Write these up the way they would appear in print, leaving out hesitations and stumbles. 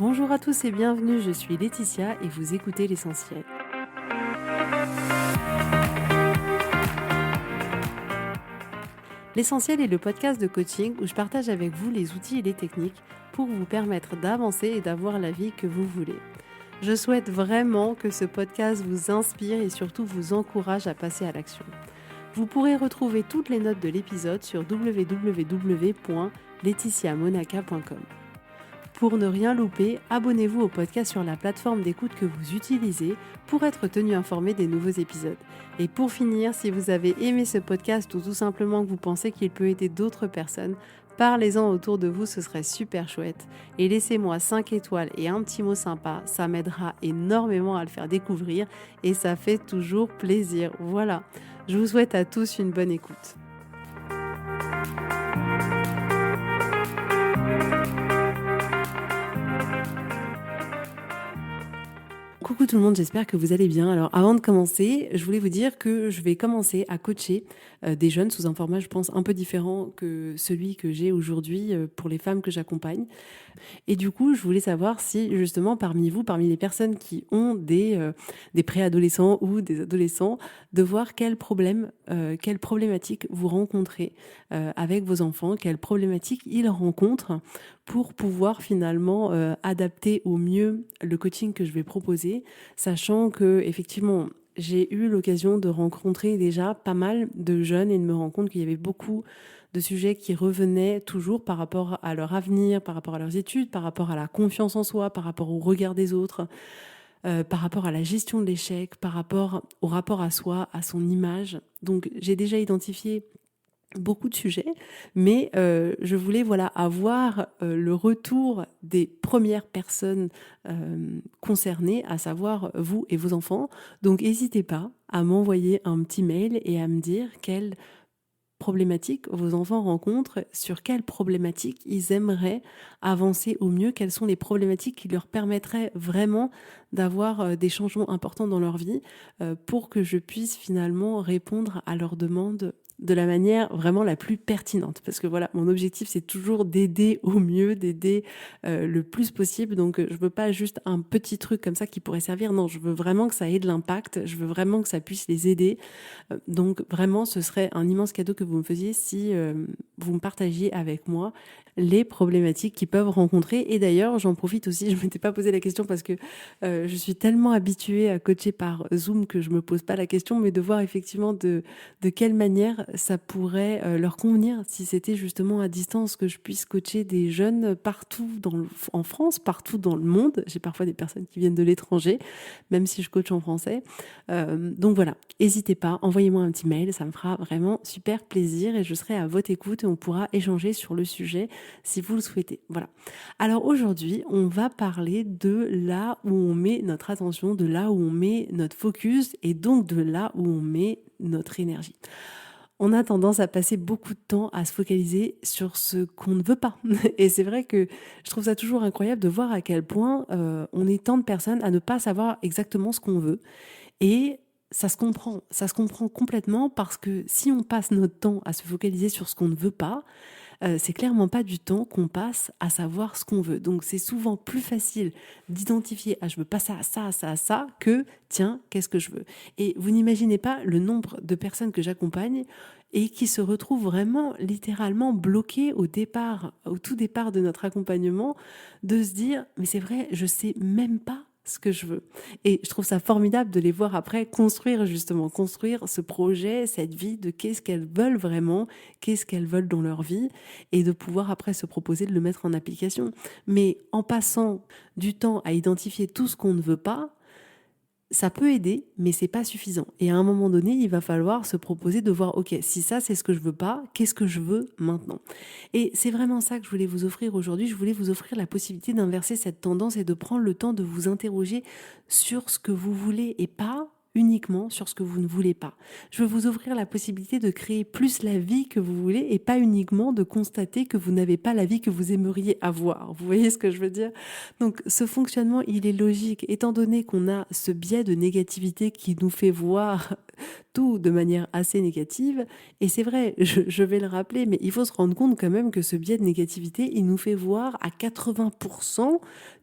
Bonjour à tous et bienvenue, je suis Laetitia et vous écoutez l'essentiel. L'essentiel est le podcast de coaching où je partage avec vous les outils et les techniques pour vous permettre d'avancer et d'avoir la vie que vous voulez. Je souhaite vraiment que ce podcast vous inspire et surtout vous encourage à passer à l'action. Vous pourrez retrouver toutes les notes de l'épisode sur www.laetitiamonaca.com. Pour ne rien louper, abonnez-vous au podcast sur la plateforme d'écoute que vous utilisez pour être tenu informé des nouveaux épisodes. Et pour finir, si vous avez aimé ce podcast ou tout simplement que vous pensez qu'il peut aider d'autres personnes, parlez-en autour de vous, ce serait super chouette. Et laissez-moi 5 étoiles et un petit mot sympa, ça m'aidera énormément à le faire découvrir et ça fait toujours plaisir. Voilà, je vous souhaite à tous une bonne écoute. Coucou tout le monde, j'espère que vous allez bien. Alors avant de commencer, je voulais vous dire que je vais commencer à coacher des jeunes sous un format, je pense, un peu différent que celui que j'ai aujourd'hui pour les femmes que j'accompagne. Et du coup, je voulais savoir si justement parmi vous, parmi les personnes qui ont des préadolescents ou des adolescents, de voir quelles problématiques vous rencontrez avec vos enfants, quelles problématiques ils rencontrent pour pouvoir finalement adapter au mieux le coaching que je vais proposer, sachant que effectivement j'ai eu l'occasion de rencontrer déjà pas mal de jeunes et de me rendre compte qu'il y avait beaucoup de sujets qui revenaient toujours par rapport à leur avenir, par rapport à leurs études, par rapport à la confiance en soi, par rapport au regard des autres, par rapport à la gestion de l'échec, par rapport au rapport à soi, à son image. Donc j'ai déjà identifié beaucoup de sujets, mais je voulais avoir le retour des premières personnes concernées, à savoir vous et vos enfants. Donc n'hésitez pas à m'envoyer un petit mail et à me dire quelles problématiques vos enfants rencontrent, sur quelles problématiques ils aimeraient avancer au mieux, quelles sont les problématiques qui leur permettraient vraiment d'avoir des changements importants dans leur vie pour que je puisse finalement répondre à leurs demandes de la manière vraiment la plus pertinente. Parce que voilà, mon objectif, c'est toujours d'aider au mieux, d'aider le plus possible. Donc, je veux pas juste un petit truc comme ça qui pourrait servir. Non, je veux vraiment que ça ait de l'impact. Je veux vraiment que ça puisse les aider. Donc, vraiment, ce serait un immense cadeau que vous me faisiez si vous me partagiez avec moi les problématiques qu'ils peuvent rencontrer. Et d'ailleurs, j'en profite aussi, je ne m'étais pas posé la question parce que je suis tellement habituée à coacher par Zoom que je ne me pose pas la question, mais de voir effectivement de quelle manière ça pourrait leur convenir si c'était justement à distance, que je puisse coacher des jeunes partout en France, partout dans le monde. J'ai parfois des personnes qui viennent de l'étranger, même si je coach en français. Donc voilà, n'hésitez pas, envoyez-moi un petit mail, ça me fera vraiment super plaisir et je serai à votre écoute et on pourra échanger sur le sujet si vous le souhaitez. Voilà. Alors aujourd'hui, on va parler de là où on met notre attention, de là où on met notre focus et donc de là où on met notre énergie. On a tendance à passer beaucoup de temps à se focaliser sur ce qu'on ne veut pas. Et c'est vrai que je trouve ça toujours incroyable de voir à quel point on est tant de personnes à ne pas savoir exactement ce qu'on veut. Et ça se comprend complètement parce que si on passe notre temps à se focaliser sur ce qu'on ne veut pas, c'est clairement pas du temps qu'on passe à savoir ce qu'on veut. Donc c'est souvent plus facile d'identifier je veux pas ça, ça, ça, ça, que tiens, qu'est-ce que je veux. Et vous n'imaginez pas le nombre de personnes que j'accompagne et qui se retrouvent vraiment littéralement bloquées au tout départ de notre accompagnement, de se dire mais c'est vrai, je sais même pas ce que je veux. Et je trouve ça formidable de les voir après construire ce projet, cette vie de qu'est-ce qu'elles veulent vraiment, qu'est-ce qu'elles veulent dans leur vie et de pouvoir après se proposer de le mettre en application. Mais en passant du temps à identifier tout ce qu'on ne veut pas, ça peut aider, mais c'est pas suffisant. Et à un moment donné, il va falloir se proposer de voir, ok, si ça c'est ce que je veux pas, qu'est-ce que je veux maintenant? Et c'est vraiment ça que je voulais vous offrir aujourd'hui. Je voulais vous offrir la possibilité d'inverser cette tendance et de prendre le temps de vous interroger sur ce que vous voulez et pas uniquement sur ce que vous ne voulez pas. Je veux vous offrir la possibilité de créer plus la vie que vous voulez et pas uniquement de constater que vous n'avez pas la vie que vous aimeriez avoir. Vous voyez ce que je veux dire? Donc ce fonctionnement, il est logique étant donné qu'on a ce biais de négativité qui nous fait voir tout de manière assez négative. Et c'est vrai, je vais le rappeler, mais il faut se rendre compte quand même que ce biais de négativité, il nous fait voir à 80%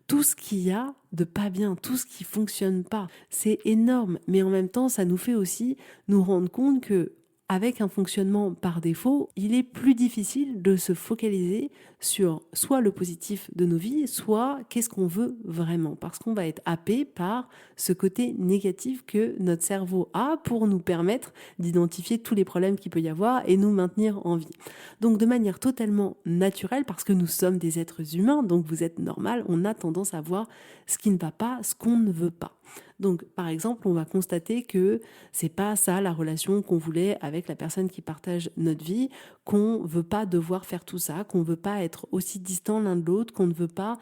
tout ce qu'il y a de pas bien, tout ce qui fonctionne pas. C'est énorme, mais en même temps, ça nous fait aussi nous rendre compte que avec un fonctionnement par défaut, il est plus difficile de se focaliser sur soit le positif de nos vies, soit qu'est-ce qu'on veut vraiment, parce qu'on va être happé par ce côté négatif que notre cerveau a pour nous permettre d'identifier tous les problèmes qu'il peut y avoir et nous maintenir en vie. Donc de manière totalement naturelle, parce que nous sommes des êtres humains, donc vous êtes normal, on a tendance à voir ce qui ne va pas, ce qu'on ne veut pas. Donc, par exemple, on va constater que c'est pas ça la relation qu'on voulait avec la personne qui partage notre vie, qu'on veut pas devoir faire tout ça, qu'on veut pas être aussi distant l'un de l'autre, qu'on ne veut pas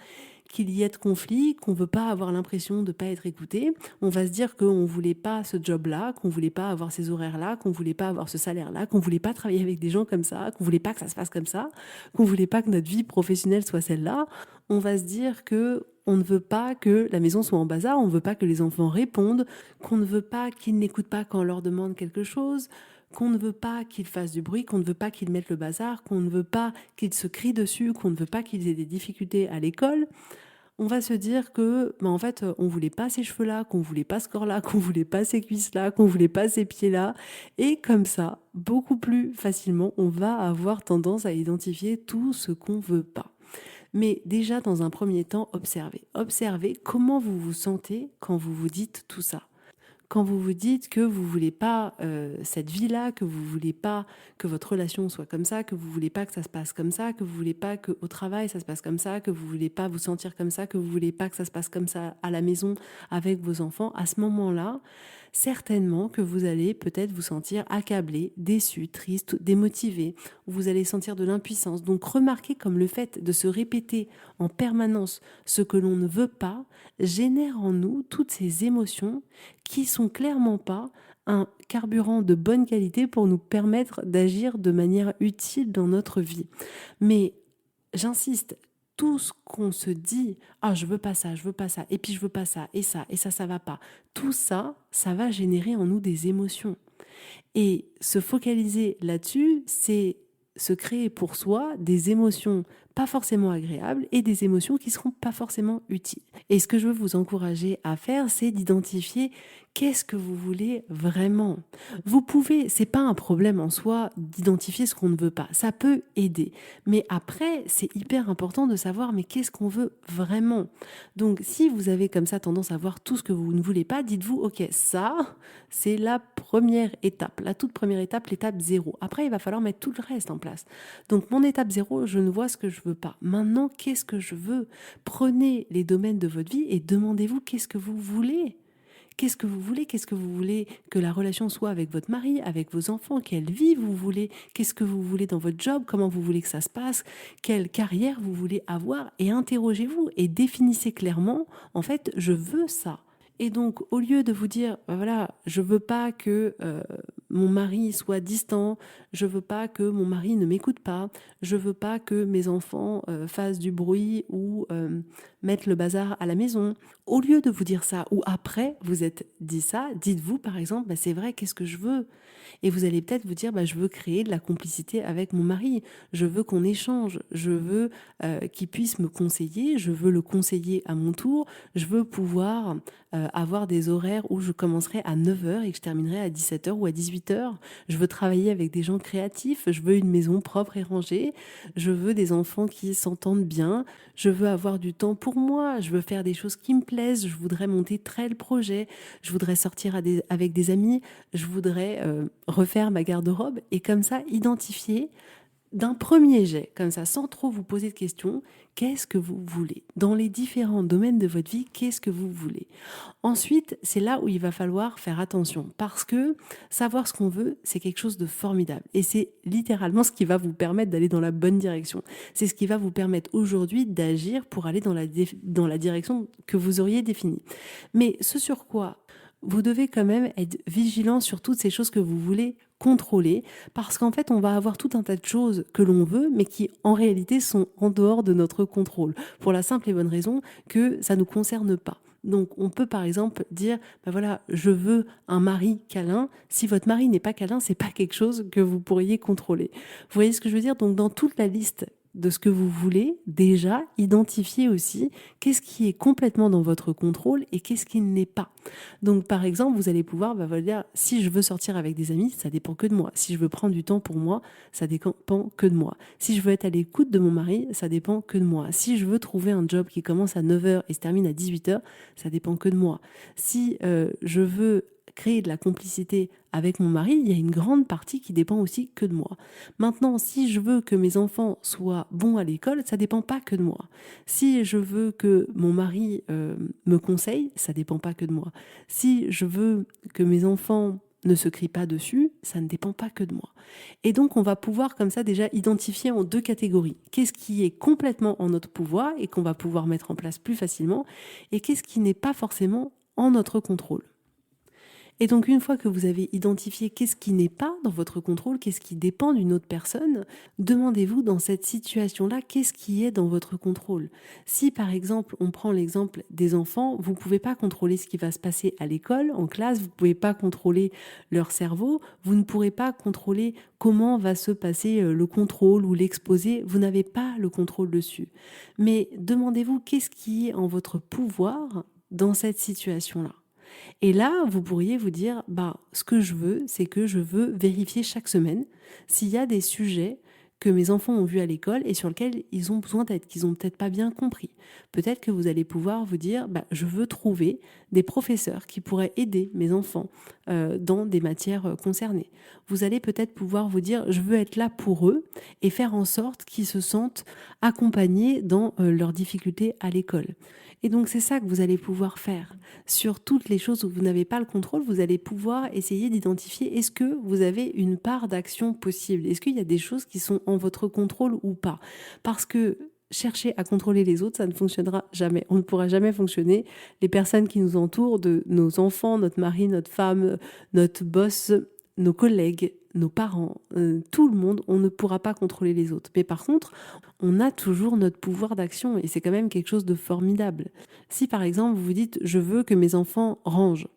qu'il y ait de conflit, qu'on veut pas avoir l'impression de pas être écouté. On va se dire qu'on voulait pas ce job-là, qu'on voulait pas avoir ces horaires-là, qu'on voulait pas avoir ce salaire-là, qu'on voulait pas travailler avec des gens comme ça, qu'on voulait pas que ça se passe comme ça, qu'on voulait pas que notre vie professionnelle soit celle-là. On va se dire que on ne veut pas que la maison soit en bazar, on ne veut pas que les enfants répondent, qu'on ne veut pas qu'ils n'écoutent pas quand on leur demande quelque chose, qu'on ne veut pas qu'ils fassent du bruit, qu'on ne veut pas qu'ils mettent le bazar, qu'on ne veut pas qu'ils se crient dessus, qu'on ne veut pas qu'ils aient des difficultés à l'école. On va se dire que, en fait, on voulait pas ces cheveux-là, qu'on voulait pas ce corps-là, qu'on voulait pas ces cuisses-là, qu'on voulait pas ces pieds-là. Et comme ça, beaucoup plus facilement, on va avoir tendance à identifier tout ce qu'on veut pas. Mais déjà, dans un premier temps, observez. Observez comment vous vous sentez quand vous vous dites tout ça. Quand vous vous dites que vous voulez pas cette vie-là, que vous voulez pas que votre relation soit comme ça, que vous voulez pas que ça se passe comme ça, que vous voulez pas que au travail ça se passe comme ça, que vous voulez pas vous sentir comme ça, que vous voulez pas que ça se passe comme ça à la maison avec vos enfants, à ce moment-là, certainement que vous allez peut-être vous sentir accablé, déçu, triste, démotivé, vous allez sentir de l'impuissance. Donc remarquez comme le fait de se répéter en permanence ce que l'on ne veut pas génère en nous toutes ces émotions qui sont clairement pas un carburant de bonne qualité pour nous permettre d'agir de manière utile dans notre vie. Mais j'insiste, tout ce qu'on se dit, ah je veux pas ça, et puis je veux pas ça, et ça va pas. Tout ça, ça va générer en nous des émotions. Et se focaliser là-dessus, c'est se créer pour soi des émotions pas forcément agréables et des émotions qui seront pas forcément utiles. Et ce que je veux vous encourager à faire, c'est d'identifier qu'est-ce que vous voulez vraiment. Vous pouvez, c'est pas un problème en soi d'identifier ce qu'on ne veut pas. Ça peut aider. Mais après, c'est hyper important de savoir mais qu'est-ce qu'on veut vraiment. Donc, si vous avez comme ça tendance à voir tout ce que vous ne voulez pas, dites-vous, ok, ça, c'est la première étape, la toute première étape, l'étape 0. Après, il va falloir mettre tout le reste en place. Donc, mon étape 0, je ne vois ce que je veux pas. Maintenant, qu'est-ce que je veux? Prenez les domaines de votre vie et demandez-vous qu'est-ce que vous voulez. Qu'est-ce que vous voulez? Qu'est-ce que vous voulez que la relation soit avec votre mari, avec vos enfants? Quelle vie vous voulez? Qu'est-ce que vous voulez dans votre job? Comment vous voulez que ça se passe? Quelle carrière vous voulez avoir? Et interrogez-vous et définissez clairement, en fait, je veux ça. Et donc, au lieu de vous dire, ben voilà, je veux pas que mon mari soit distant, je veux pas que mon mari ne m'écoute pas, je veux pas que mes enfants fassent du bruit ou mettent le bazar à la maison. Au lieu de vous dire ça, ou après vous êtes dit ça, dites-vous par exemple, bah, c'est vrai, qu'est-ce que je veux? Et vous allez peut-être vous dire, bah, je veux créer de la complicité avec mon mari, je veux qu'on échange, je veux qu'il puisse me conseiller, je veux le conseiller à mon tour, je veux pouvoir avoir des horaires où je commencerai à 9h et que je terminerai à 17h ou à 18h. Je veux travailler avec des gens créatifs, je veux une maison propre et rangée, je veux des enfants qui s'entendent bien, je veux avoir du temps pour moi, je veux faire des choses qui me plaisent, je voudrais monter tel projet, je voudrais sortir avec des amis, je voudrais refaire ma garde-robe et comme ça identifier d'un premier jet, comme ça, sans trop vous poser de questions, qu'est-ce que vous voulez? Dans les différents domaines de votre vie, qu'est-ce que vous voulez? Ensuite, c'est là où il va falloir faire attention, parce que savoir ce qu'on veut, c'est quelque chose de formidable. Et c'est littéralement ce qui va vous permettre d'aller dans la bonne direction. C'est ce qui va vous permettre aujourd'hui d'agir pour aller dans la direction que vous auriez définie. Mais ce sur quoi vous devez quand même être vigilant sur toutes ces choses que vous voulez contrôler, parce qu'en fait, on va avoir tout un tas de choses que l'on veut, mais qui en réalité sont en dehors de notre contrôle, pour la simple et bonne raison que ça ne nous concerne pas. Donc, on peut par exemple dire, ben voilà, je veux un mari câlin. Si votre mari n'est pas câlin, c'est pas quelque chose que vous pourriez contrôler. Vous voyez ce que je veux dire? Donc, dans toute la liste de ce que vous voulez, déjà, identifiez aussi qu'est-ce qui est complètement dans votre contrôle et qu'est-ce qui n'est pas. Donc, par exemple, vous allez pouvoir vous dire, si je veux sortir avec des amis, ça dépend que de moi. Si je veux prendre du temps pour moi, ça dépend que de moi. Si je veux être à l'écoute de mon mari, ça dépend que de moi. Si je veux trouver un job qui commence à 9h et se termine à 18h, ça dépend que de moi. Si je veux créer de la complicité avec mon mari, il y a une grande partie qui dépend aussi que de moi. Maintenant, si je veux que mes enfants soient bons à l'école, ça dépend pas que de moi. Si je veux que mon mari me conseille, ça dépend pas que de moi. Si je veux que mes enfants ne se crient pas dessus, ça ne dépend pas que de moi. Et donc, on va pouvoir comme ça déjà identifier en 2 catégories. Qu'est-ce qui est complètement en notre pouvoir et qu'on va pouvoir mettre en place plus facilement, et qu'est-ce qui n'est pas forcément en notre contrôle. Et donc, une fois que vous avez identifié qu'est-ce qui n'est pas dans votre contrôle, qu'est-ce qui dépend d'une autre personne, demandez-vous dans cette situation-là, qu'est-ce qui est dans votre contrôle. Si, par exemple, on prend l'exemple des enfants, vous ne pouvez pas contrôler ce qui va se passer à l'école, en classe, vous ne pouvez pas contrôler leur cerveau, vous ne pourrez pas contrôler comment va se passer le contrôle ou l'exposé, vous n'avez pas le contrôle dessus. Mais demandez-vous qu'est-ce qui est en votre pouvoir dans cette situation-là. Et là, vous pourriez vous dire, ce que je veux, c'est que je veux vérifier chaque semaine s'il y a des sujets que mes enfants ont vus à l'école et sur lesquels ils ont besoin d'être, qu'ils n'ont peut-être pas bien compris. Peut-être que vous allez pouvoir vous dire, je veux trouver des professeurs qui pourraient aider mes enfants dans des matières concernées. Vous allez peut-être pouvoir vous dire, je veux être là pour eux et faire en sorte qu'ils se sentent accompagnés dans leurs difficultés à l'école. Et donc, c'est ça que vous allez pouvoir faire. Sur toutes les choses où vous n'avez pas le contrôle, vous allez pouvoir essayer d'identifier est-ce que vous avez une part d'action possible ? Est-ce qu'il y a des choses qui sont en votre contrôle ou pas ? Parce que chercher à contrôler les autres, ça ne fonctionnera jamais. On ne pourra jamais fonctionner. Les personnes qui nous entourent, de nos enfants, notre mari, notre femme, notre boss, nos collègues, nos parents, tout le monde, on ne pourra pas contrôler les autres. Mais par contre, on a toujours notre pouvoir d'action et c'est quand même quelque chose de formidable. Si par exemple vous vous dites « je veux que mes enfants rangent »,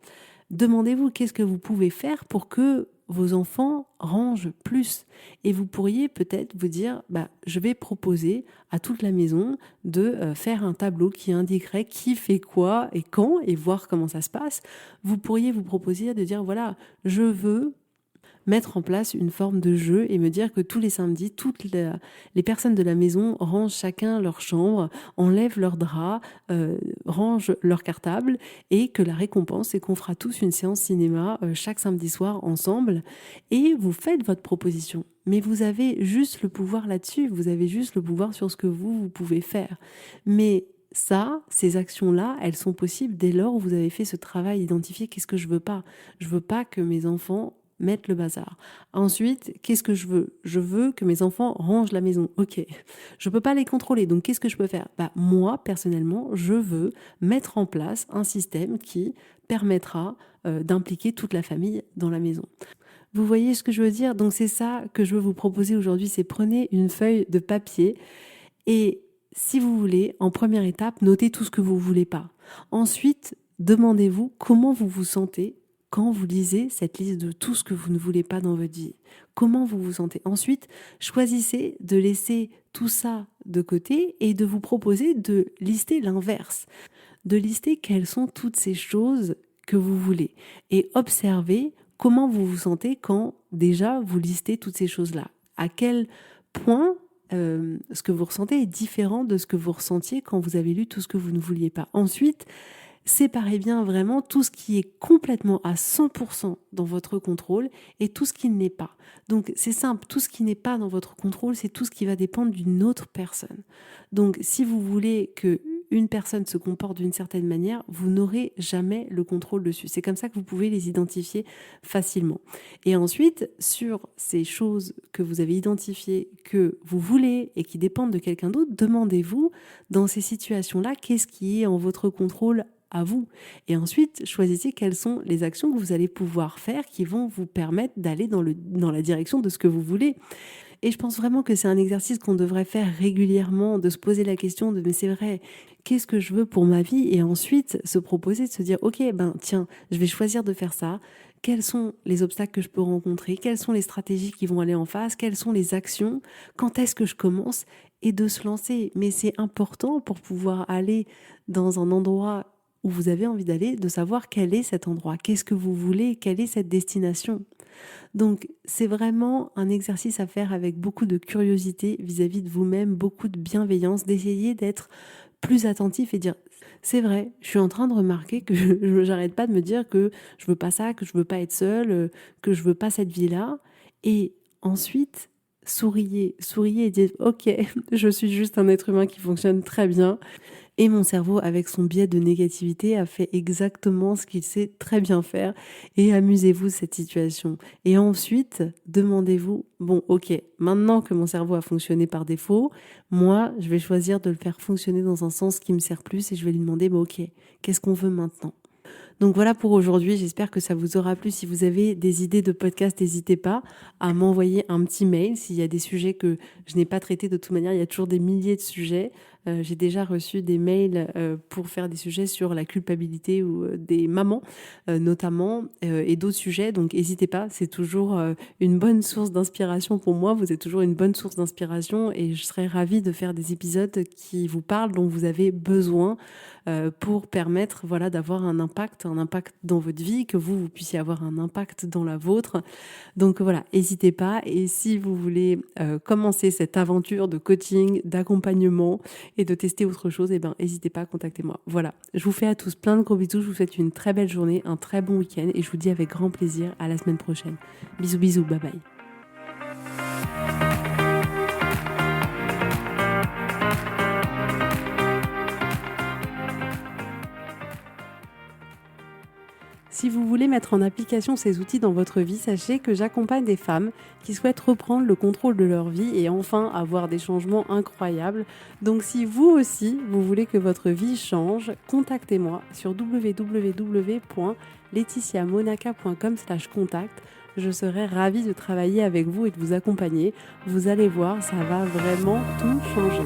demandez-vous qu'est-ce que vous pouvez faire pour que vos enfants rangent plus. Et vous pourriez peut-être vous dire je vais proposer à toute la maison de faire un tableau qui indiquerait qui fait quoi et quand et voir comment ça se passe. Vous pourriez vous proposer de dire voilà, je veux mettre en place une forme de jeu et me dire que tous les samedis, toutes les personnes de la maison rangent chacun leur chambre, enlèvent leurs draps, rangent leur cartable et que la récompense, c'est qu'on fera tous une séance cinéma chaque samedi soir ensemble et vous faites votre proposition. Mais vous avez juste le pouvoir là-dessus, vous avez juste le pouvoir sur ce que vous pouvez faire. Mais ça, ces actions-là, elles sont possibles dès lors où vous avez fait ce travail, identifier qu'est-ce que je veux pas. Je veux pas que mes enfants mettre le bazar. Ensuite, qu'est-ce que je veux ? Je veux que mes enfants rangent la maison. Ok, je peux pas les contrôler, donc qu'est-ce que je peux faire ? Moi, personnellement, je veux mettre en place un système qui permettra d'impliquer toute la famille dans la maison. Vous voyez ce que je veux dire ? Donc c'est ça que je veux vous proposer aujourd'hui, c'est prenez une feuille de papier et si vous voulez, en première étape, notez tout ce que vous voulez pas. Ensuite, demandez-vous comment vous vous sentez quand vous lisez cette liste de tout ce que vous ne voulez pas dans votre vie. Comment vous vous sentez ? Ensuite, choisissez de laisser tout ça de côté et de vous proposer de lister l'inverse. De lister quelles sont toutes ces choses que vous voulez. Et observez comment vous vous sentez quand déjà vous listez toutes ces choses-là. À quel point ce que vous ressentez est différent de ce que vous ressentiez quand vous avez lu tout ce que vous ne vouliez pas. Ensuite, séparez bien vraiment tout ce qui est complètement à 100% dans votre contrôle et tout ce qui ne l'est pas. Donc c'est simple, tout ce qui n'est pas dans votre contrôle, c'est tout ce qui va dépendre d'une autre personne. Donc si vous voulez que une personne se comporte d'une certaine manière, vous n'aurez jamais le contrôle dessus. C'est comme ça que vous pouvez les identifier facilement. Et ensuite, sur ces choses que vous avez identifiées, que vous voulez et qui dépendent de quelqu'un d'autre, demandez-vous dans ces situations-là, qu'est-ce qui est en votre contrôle à vous. Et ensuite, choisissez quelles sont les actions que vous allez pouvoir faire qui vont vous permettre d'aller dans la direction de ce que vous voulez. Et je pense vraiment que c'est un exercice qu'on devrait faire régulièrement, de se poser la question de mais c'est vrai, qu'est-ce que je veux pour ma vie ? Et ensuite se proposer de se dire ok, tiens, je vais choisir de faire ça. quels sont les obstacles que je peux rencontrer, quelles sont les stratégies qui vont aller en face, quelles sont les actions, quand est-ce que je commence et de se lancer. Mais c'est important pour pouvoir aller dans un endroit où vous avez envie d'aller, de savoir quel est cet endroit, qu'est-ce que vous voulez, quelle est cette destination. Donc c'est vraiment un exercice à faire avec beaucoup de curiosité vis-à-vis de vous-même, beaucoup de bienveillance, d'essayer d'être plus attentif et dire c'est vrai, je suis en train de remarquer que j'arrête pas de me dire que je veux pas ça, que je veux pas être seule, que je veux pas cette vie-là. Et ensuite, souriez et dites ok, je suis juste un être humain qui fonctionne très bien. Et mon cerveau, avec son biais de négativité, a fait exactement ce qu'il sait très bien faire. Et amusez-vous de cette situation. Et ensuite, demandez-vous, bon, ok, maintenant que mon cerveau a fonctionné par défaut, moi, je vais choisir de le faire fonctionner dans un sens qui me sert plus et je vais lui demander, bon, ok, qu'est-ce qu'on veut maintenant? Donc voilà pour aujourd'hui, j'espère que ça vous aura plu. Si vous avez des idées de podcast, n'hésitez pas à m'envoyer un petit mail. S'il y a des sujets que je n'ai pas traités, de toute manière, il y a toujours des milliers de sujets. J'ai déjà reçu des mails pour faire des sujets sur la culpabilité ou des mamans notamment et d'autres sujets. Donc n'hésitez pas, c'est toujours une bonne source d'inspiration pour moi. Vous êtes toujours une bonne source d'inspiration et je serais ravie de faire des épisodes qui vous parlent, dont vous avez besoin pour permettre voilà, d'avoir un impact dans votre vie, que vous puissiez avoir un impact dans la vôtre. Donc voilà, n'hésitez pas. Et si vous voulez commencer cette aventure de coaching, d'accompagnement et de tester autre chose, eh ben, n'hésitez pas à contacter moi. Voilà, je vous fais à tous plein de gros bisous. Je vous souhaite une très belle journée, un très bon week-end et je vous dis avec grand plaisir à la semaine prochaine. Bisous, bisous, bye bye. Si vous voulez mettre en application ces outils dans votre vie, sachez que j'accompagne des femmes qui souhaitent reprendre le contrôle de leur vie et enfin avoir des changements incroyables. Donc si vous aussi, vous voulez que votre vie change, contactez-moi sur www.laetitiamonaca.com/contact. Je serai ravie de travailler avec vous et de vous accompagner. Vous allez voir, ça va vraiment tout changer.